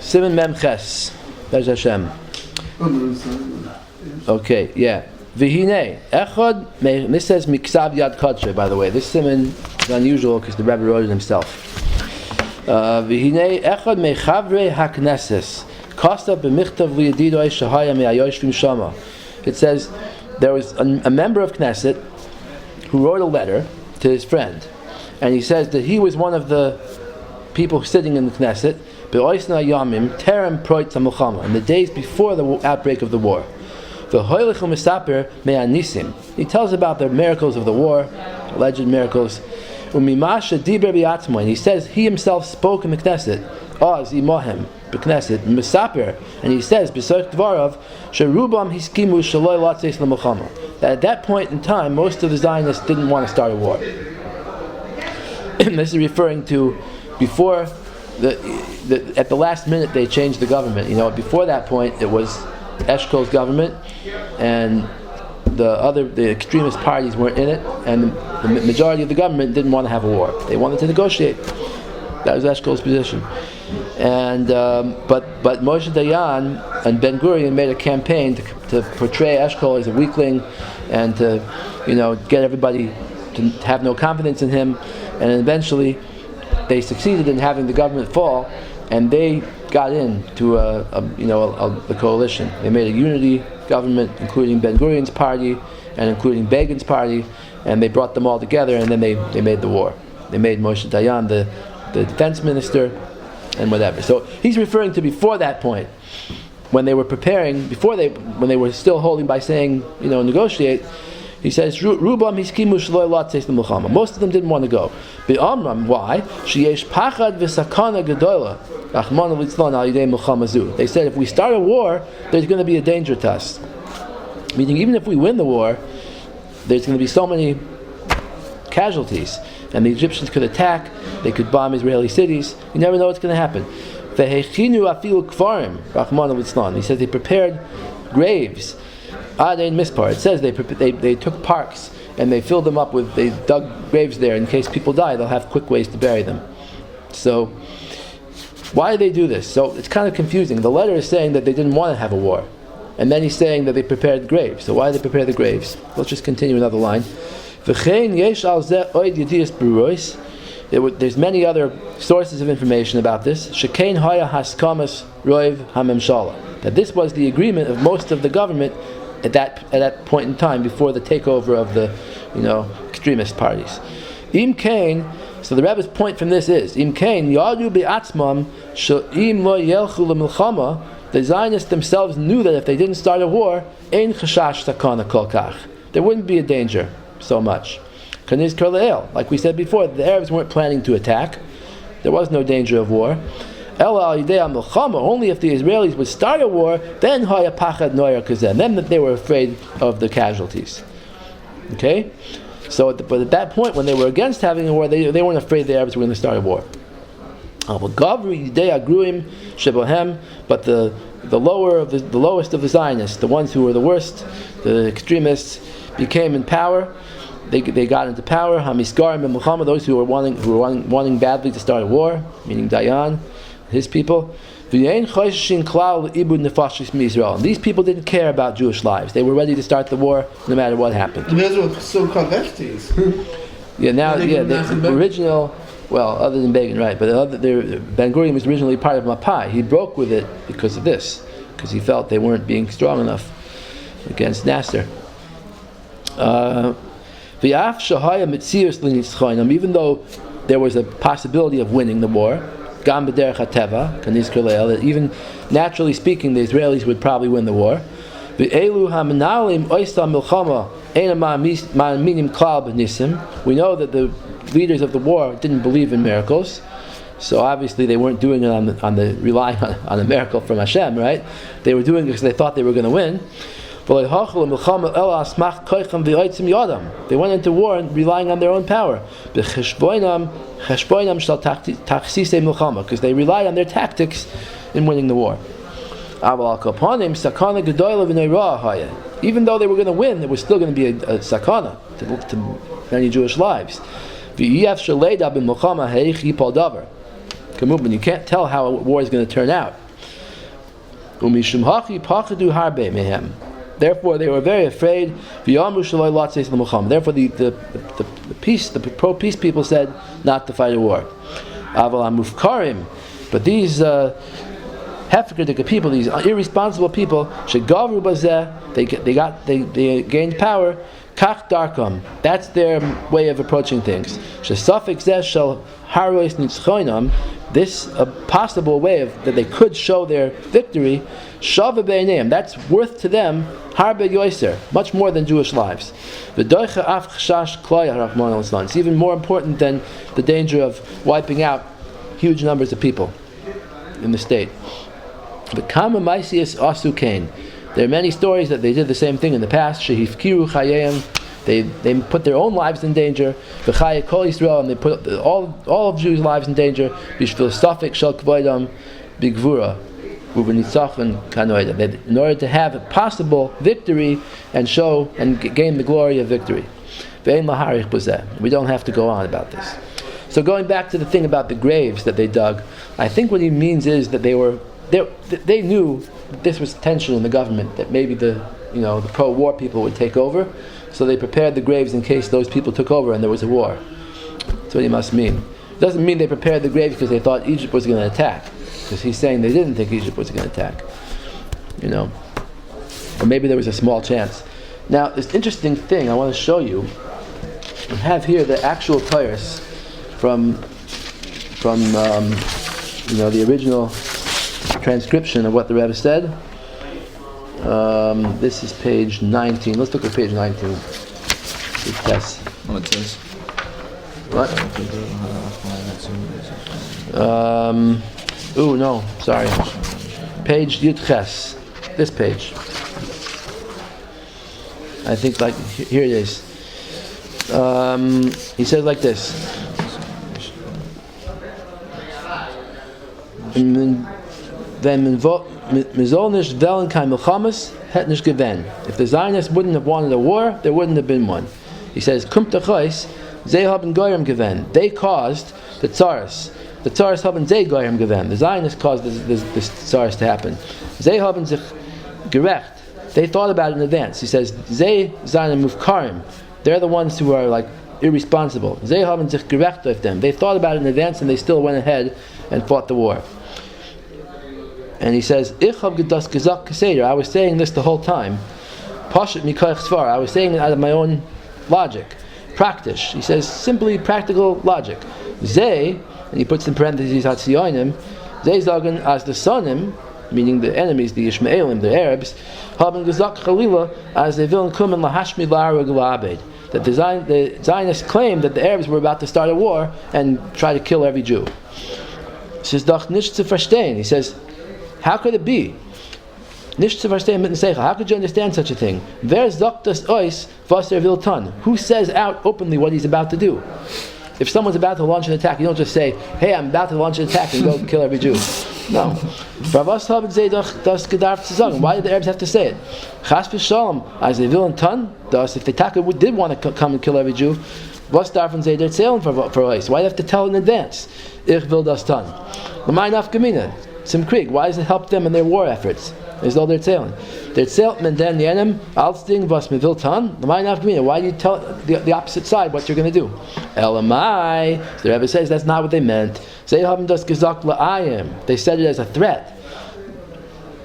Simon Mem Ches. There's Hashem. Okay, yeah. V'hinei echad. This says miksav yad kodshe. By the way, this simon is unusual because the Rebbe wrote it himself. V'hinei echad mechavre hakneses kosta b'michtav liyadidoi shahaya me'ayoshvim shama. It says there was a member of Knesset who wrote a letter to his friend, and he says that he was one of the people sitting in the Knesset be'oisna yamim terem proit milchama, in the days before the outbreak of the war. He tells about the miracles of the war, alleged miracles. And he says he himself spoke in the Knesset, and he says that at that point in time most of the Zionists didn't want to start a war. This is referring to before at the last minute they changed the government. Before that point it was Eshkol's government, and the extremist parties weren't in it, and the majority of the government didn't want to have a war. They wanted to negotiate. That was Eshkol's position. And but Moshe Dayan and Ben Gurion made a campaign to portray Eshkol as a weakling, and to get everybody to have no confidence in him, and eventually they succeeded in having the government fall, and they got into the coalition. They made a unity government, including Ben Gurion's party and including Begin's party, and they brought them all together, and then they made the war. They made Moshe Dayan the defense minister and whatever. So he's referring to before that point, when they were preparing, when they were still holding by saying, negotiate. He says, Rubam hiskimu shelo latzes l'milchama. Most of them didn't want to go. Be'amram, why? Sheyesh pachad v'sakana gedola. Achmana litzlan al yidei milchama zu. They said, if we start a war, there's going to be a danger to us. Meaning, even if we win the war, there's going to be so many casualties, and the Egyptians could attack. They could bomb Israeli cities. You never know what's going to happen. V'hechinu afilu kfarim. Achmana litzlan. He says they prepared graves. Adain Mispar. It says they took parks and they filled them up they dug graves there in case people die. They'll have quick ways to bury them. So why did they do this? So it's kind of confusing. The letter is saying that they didn't want to have a war, and then he's saying that they prepared graves. So why did they prepare the graves? Let's just continue another line. There's many other sources of information about this. Shekain haya haskamas roiv hamemshala. That this was the agreement of most of the government at that point in time, before the takeover of the extremist parties. Im kain. So the Rebbe's point from this is Im kain yadu be'atzmam she'im lo yelchu lemilchama. The Zionists themselves knew that if they didn't start a war, ein chashash takana kol kach, there wouldn't be a danger so much. Kaniz karleel, like we said before, the Arabs weren't planning to attack. There was no danger of war. Only if the Israelis would start a war, then haya pachad noyer kazem. Then that they were afraid of the casualties. Okay, but at that point, when they were against having a war, they weren't afraid the Arabs were going to start a war. But the lowest of the Zionists, the ones who were the worst, the extremists, became in power. They got into power. Hamiskarim and Muhammad, those who were wanting badly to start a war, meaning Dayan, his people. And these people didn't care about Jewish lives. They were ready to start the war no matter what happened. Those were so-called lefties. The original, other than Begin, right? But Ben Gurion was originally part of Mapai. He broke with it because of this, because he felt they weren't being strong enough against Nasser. Even though there was a possibility of winning the war, that even naturally speaking, the Israelis would probably win the war. We know that the leaders of the war didn't believe in miracles, so obviously they weren't doing it relying on a miracle from Hashem, right? They were doing it because they thought they were going to win. They went into war relying on their own power, because they relied on their tactics in winning the war. Even though they were going to win, there was still going to be a sakana to many Jewish lives. You can't tell how a war is going to turn out. Umishum hachi pachadu harbe mehem. Therefore, they were very afraid. Therefore, the pro-peace people said not to fight a war. But these hypocritical people, these irresponsible people, they gained power. Kach darkam. That's their way of approaching things. This possible way that they could show their victory, that's worth to them harbe yoiser, much more than Jewish lives. It's even more important than the danger of wiping out huge numbers of people in the state. There are many stories that they did the same thing in the past. They put their own lives in danger. And they put all of Jews' lives in danger. In order to have a possible victory and show and gain the glory of victory. We don't have to go on about this. So going back to the thing about the graves that they dug, I think what he means is that they knew that this was tension in the government, that maybe the pro-war people would take over, so they prepared the graves in case those people took over and there was a war. That's what he must mean. It doesn't mean they prepared the graves because they thought Egypt was going to attack, because he's saying they didn't think Egypt was going to attack. Or maybe there was a small chance. Now, this interesting thing I want to show you. We have here the actual tires from the original transcription of what the Rebbe said. This is page 19. Let's look at page 19. Test. Oh, it says. What? No, sorry. Page Yudches. This page. I think here it is. He says like this. If the Zionists wouldn't have wanted a war, there wouldn't have been one. He says, they caused the tsaris. The tsaris haben ze goyim gewen. The Zionists caused this tsaris to happen. Ze haben sich gerecht. They thought about it in advance. He says, ze zayin mufkarim. They're the ones who are like irresponsible. Ze haben sich gerecht of them. They thought about it in advance and they still went ahead and fought the war. And he says, Ich hab gedas gesagt geseder. I was saying this the whole time. Pashat mikoich svar. I was saying it out of my own logic. Practice. He says simply practical logic. Ze, and he puts in parentheses hatziyonim, ze zagen as the sonim, meaning the enemies, the Ishmaelim, the Arabs, haben gesagt chalila as they willen kommen lahashmi la'arag la'abed. That the Zionists claimed that the Arabs were about to start a war and try to kill every Jew. He says, doch nicht zu verstehen. He says, how could it be? Nicht zu verstehen mit Seichel. How could you understand such a thing? Wer sagt das euch, was will tun? Who says out openly what he's about to do? If someone's about to launch an attack, you don't just say, hey, I'm about to launch an attack and go kill every Jew. No. Why did the Arabs have to say it? Chas v'shalom, as they will tun, thus if the attacker did want to come and kill every Jew, was darfen sie erzählen for us? Why do they have to tell in advance? Ich will das tun. L'may nafkamina. Sim Krieg. Why does it help them in their war efforts? As though they're telling. They're telling and then the enemy, alsting was me will tun. L'may nafkamina. Why do you tell the opposite side what you're going to do? Elamai. The Rebbe says that's not what they meant. They haben das gesagt la'ayim. They said it as a threat.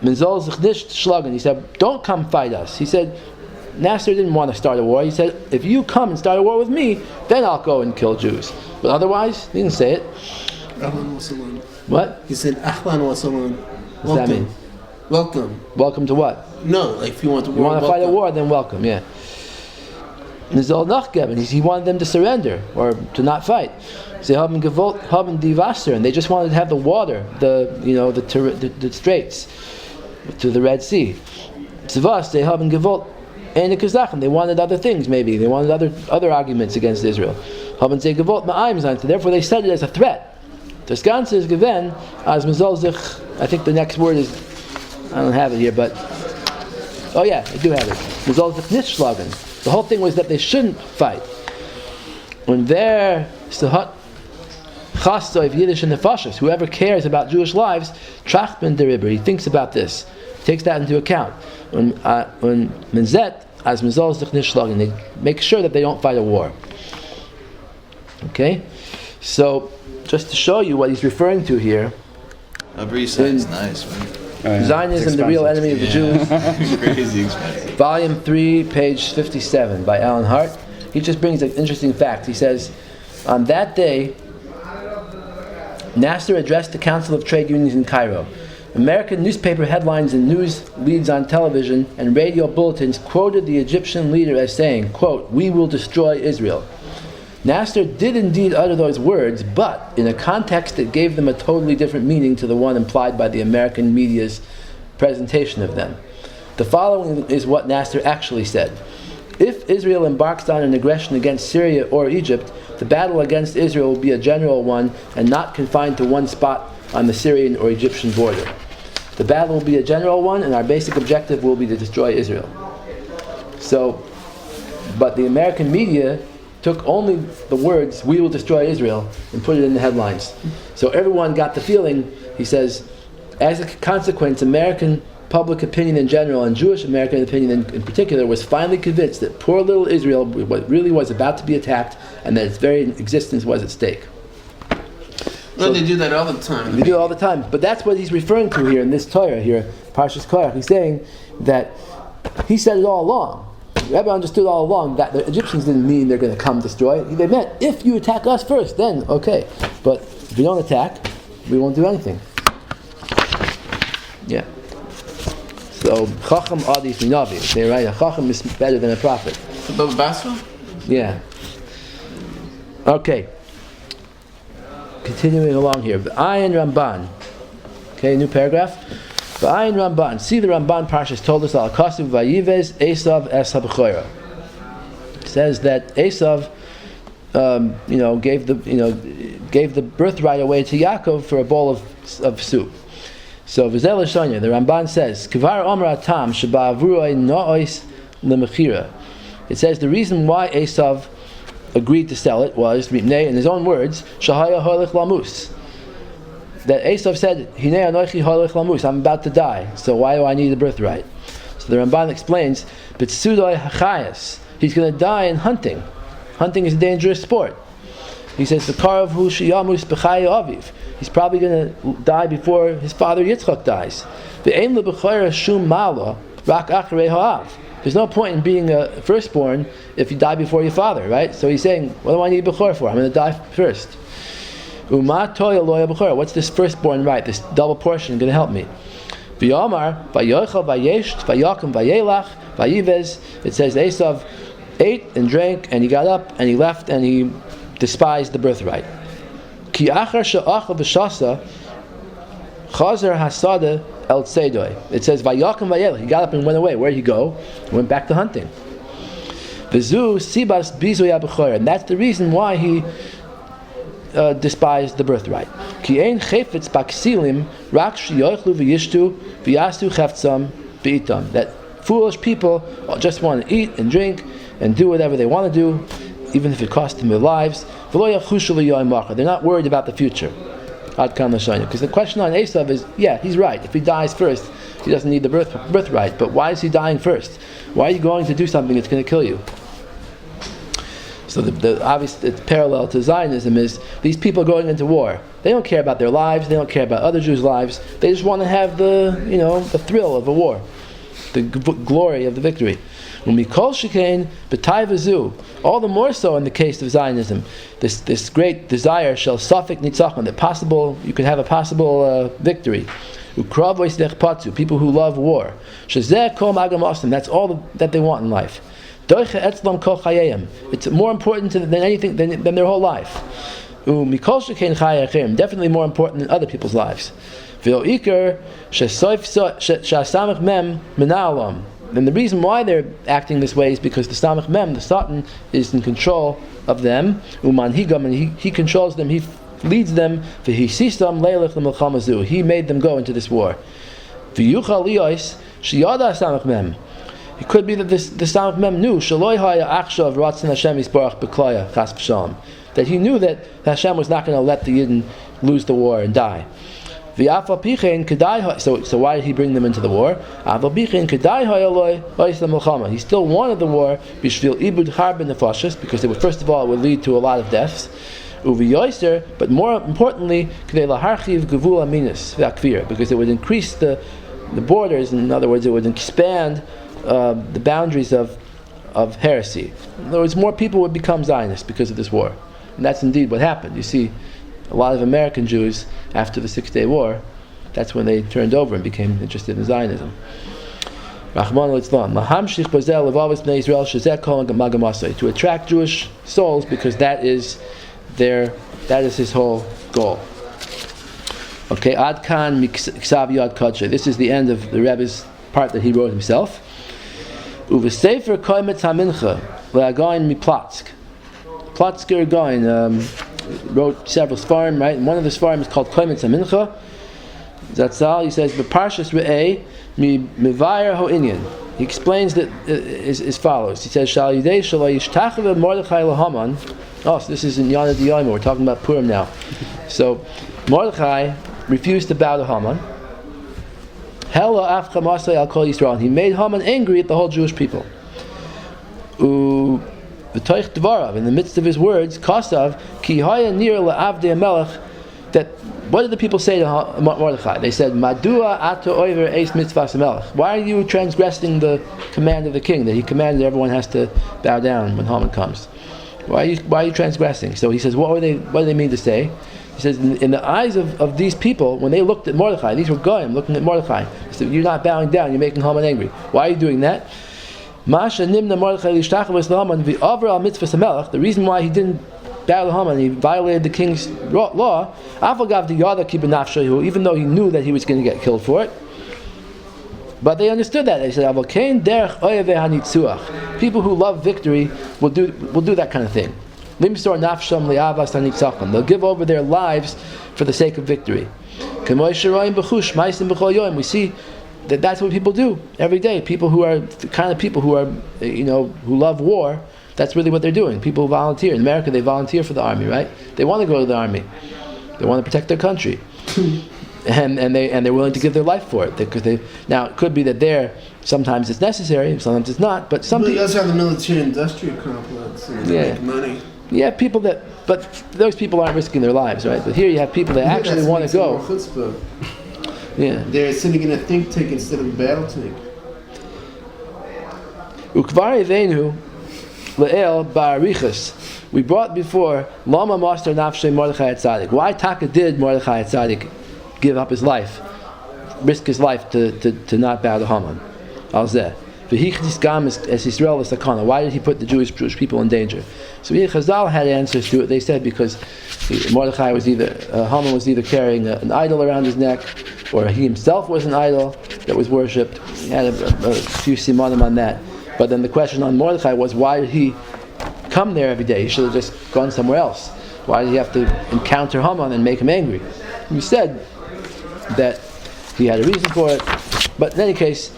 Man soll sich nicht schlagen. He said, don't come fight us. He said, Nasser didn't want to start a war. He said, if you come and start a war with me, then I'll go and kill Jews. But otherwise, he didn't say it. What? He said, Ahlan wa salam. What does that mean? Welcome. Welcome to what? No, like if you want to war, you want to fight a war, then welcome, yeah. He wanted them to surrender or to not fight. They haben gewollt haben die Wasser, and they just wanted to have the water, the straits to the Red Sea. They haben gewollt and they wanted other things, maybe they wanted other arguments against Israel. Haben sie gewollt ma'ayim sein. Therefore, they said it as a threat. Das Ganze ist gewen as man soll sich. I think the next word is, I don't have it here, but oh yeah, I do have it. Man soll sich nicht schlagen. The whole thing was that they shouldn't fight. When there is the hut Chastoiv Yiddish and Nefashos. Whoever cares about Jewish lives, Trachman der Rebbe. He thinks about this, takes that into account. When Menzet as Mizol sich nicht schlagen, they make sure that they don't fight a war. Okay, so just to show you what he's referring to here. Upper East Side's nice, man. Zionism, the real enemy of the Jews. It's crazy expensive. Volume 3, page 57 by Alan Hart. He just brings an interesting fact. He says, on that day, Nasser addressed the Council of Trade Unions in Cairo. American newspaper headlines and news leads on television and radio bulletins quoted the Egyptian leader as saying, quote, "We will destroy Israel." Nasser did indeed utter those words, but in a context that gave them a totally different meaning to the one implied by the American media's presentation of them. The following is what Nasser actually said. If Israel embarks on an aggression against Syria or Egypt, the battle against Israel will be a general one and not confined to one spot on the Syrian or Egyptian border. The battle will be a general one, and our basic objective will be to destroy Israel. So, but the American media took only the words, "We will destroy Israel," and put it in the headlines. So everyone got the feeling, he says, as a consequence, American public opinion in general, and Jewish American opinion in particular, was finally convinced that poor little Israel really was about to be attacked, and that its very existence was at stake. Well, they do that all the time. They do it all the time. But that's what he's referring to here in this Torah here, Parshas Korach. He's saying that he said it all along. The Rebbe understood all along that the Egyptians didn't mean they're going to come destroy. They meant, if you attack us first, then okay. But if you don't attack, we won't do anything. Yeah. So, Chacham Adif Minavi. They write, a Chacham is better than a prophet. Above Basra? Yeah. Okay. Continuing along here. V'ayin Ramban. Okay, new paragraph. V'ayin Ramban. See, the Ramban Parshas told us, Al-Kasiv Vayivez Esav Es HaBechorah. It says that Esav, gave the birthright away to Yaakov for a bowl of soup. So V'zel Shanya, the Ramban says, Kvar Omer Atam Sheba'avuroi No'ois Lemechira. It says the reason why Esav agreed to sell it was, in his own words, Shahaya Holich Lamus. That Esav said, Hinei Anochi Holich Lamus, I'm about to die, so why do I need a birthright? So the Ramban explains, B'tsudoi Hachayas, he's going to die in hunting. Hunting is a dangerous sport. He says, the Karav Hu Shiyamus B'chaya Aviv. He's probably going to die before his father Yitzchak dies. V'ein le'b'chayra shum mala rak acharei ha'av. There's no point in being a firstborn if you die before your father, right? So he's saying, what do I need Bechor for? I'm going to die first. Uma toya loya Bechor. What's this firstborn right? This double portion going to help me? V'yomar, v'yochel, v'yesht, v'yakim, v'yelach, v'yivez. It says Esav ate and drank, and he got up, and he left, and he despised the birthright. Ki achar she'achal b'shasa chazer hasada el tzedoi. It says vayakim vayelach. He got up and went away. Where did he go? He went back to hunting. V'zu sibas bizoya b'chor, and that's the reason why he despised the birthright. Ki ein chefetz b'ksilim rak sheyochlu v'yishtu v'yastu cheftzam b'itam. That foolish people just want to eat and drink and do whatever they want to do, even if it costs them their lives. They're not worried about the future. Because the question on Esav is, yeah, he's right. If he dies first, he doesn't need the birthright. But why is he dying first? Why are you going to do something that's going to kill you? So the obvious parallel to Zionism is these people going into war. They don't care about their lives. They don't care about other Jews' lives. They just want to have the thrill of a war, the glory of the victory. All the more so in the case of Zionism, this great desire shall safek nitzachon, that possible you could have a possible victory. People who love war. That's all that they want in life. It's more important than anything than their whole life. Definitely more important than other people's lives. And the reason why they're acting this way is because the Samach Mem, the Satan, is in control of them. Umanhigam, and he controls them. He leads them. He made them go into this war. It could be that the Samach Mem knew that he knew that Hashem was not going to let the Yidden lose the war and die. So why did he bring them into the war? He still wanted the war because it would, first of all, it would lead to a lot of deaths. But more importantly, because it would increase the borders. In other words, it would expand the boundaries of heresy. In other words, more people would become Zionists because of this war. And that's indeed what happened. You see, a lot of American Jews, after the 6-Day War, that's when they turned over and became interested in Zionism. To attract Jewish souls, because that is his whole goal. Okay, Ad Kan Miksav Yad Kodshe. This is the end of the Rebbe's part that he wrote himself. Uvesefer Koimet HaMincha Le'again Miplatsk. Platsker Gain wrote several Sfarim, right? And one of the Sfarim is called Koimet HaMincha. Zatzal, he says, B'Parshas Re'eh Mivayer Ho'inyan. He explains that as follows. He says, Shal Yidei Shalo Yishtachav Mordechai Lahaman. Oh, so this is in Yana D'Yom. We're talking about Purim now. So Mordechai refused to bow to Haman. Hela Afcha Masay Al Kol Yisrael. He made Haman angry at the whole Jewish people. V'toich Dvarav, in the midst of his words, Kosav Ki Haya Nir LaAvdei Melech. That what did the people say to Mordechai? They said, Madua Ato Oiver Eis Mitzvahs Melech. Why are you transgressing the command of the king that he commanded everyone has to bow down when Haman comes? Why are you transgressing? So he says, what do they mean to say? He says, in the eyes of these people, when they looked at Mordechai, these were Goyim looking at Mordechai, he said, you're not bowing down, you're making Haman angry. Why are you doing that? The reason why he didn't bow to Haman, he violated the king's law, even though he knew that he was going to get killed for it. But they understood that. They said, people who love victory will do that kind of thing. They'll give over their lives for the sake of victory. We see that's what people do every day. People who are the kind of people who are, who love war. That's really what they're doing. People who volunteer. In America, they volunteer for the army, right? They want to go to the army. They want to protect their country. And they're willing to give their life for it. Now it could be that sometimes it's necessary, sometimes it's not. But you also have the military-industrial complex. Make money. Yeah, but those people aren't risking their lives, right? But here you have people that actually want to go. Yeah, they're sitting in a think tank instead of a battle tank. Ukvar Evenu Le'el Ba'arichas. We brought before Lama Master Nafshe Mordechai Tzaddik. Why Taka did Mordechai Tzaddik give up his life, risk his life to not bow to Haman? Alzeh. Why did he put the Jewish people in danger? So Chazal had answers to it. They said because Mordechai was Haman was either carrying an idol around his neck, or he himself was an idol that was worshipped. He had a few simanim on that. But then the question on Mordechai was, why did he come there every day? He should have just gone somewhere else. Why did he have to encounter Haman and make him angry? We said that he had a reason for it. But in any case,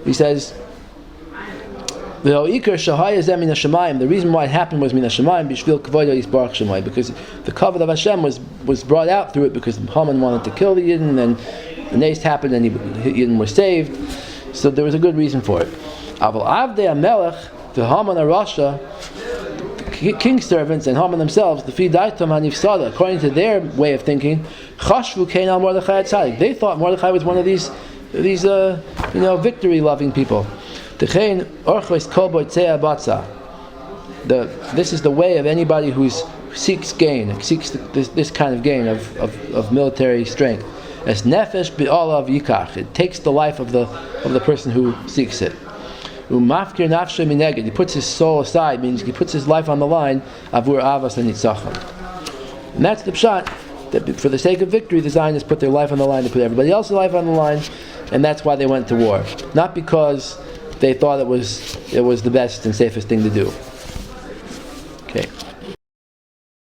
he says, the reason why it happened was because the kavod of Hashem was brought out through it, because Haman wanted to kill the Yidden, and the nace happened and the Yidden were saved. So there was a good reason for it. Aval Avdei HaMelech, the Haman HaRasha, the king's servants and Haman themselves, the Fidaitam HaNifsada, according to their way of thinking, Chashvu Kein Al Mordechai Tzaddik. They thought Mordechai was one of these victory-loving people. This is the way of anybody who seeks gain, seeks this kind of gain of military strength. As nefesh bi'alav yikach, it takes the life of the person who seeks it. Umafkir nafshe mineged, he puts his soul aside, means he puts his life on the line. Avur avas anitzachon, and that's the pshat. That for the sake of victory, the Zionists put their life on the line to put everybody else's life on the line, and that's why they went to war. Not because they thought it was the best and safest thing to do.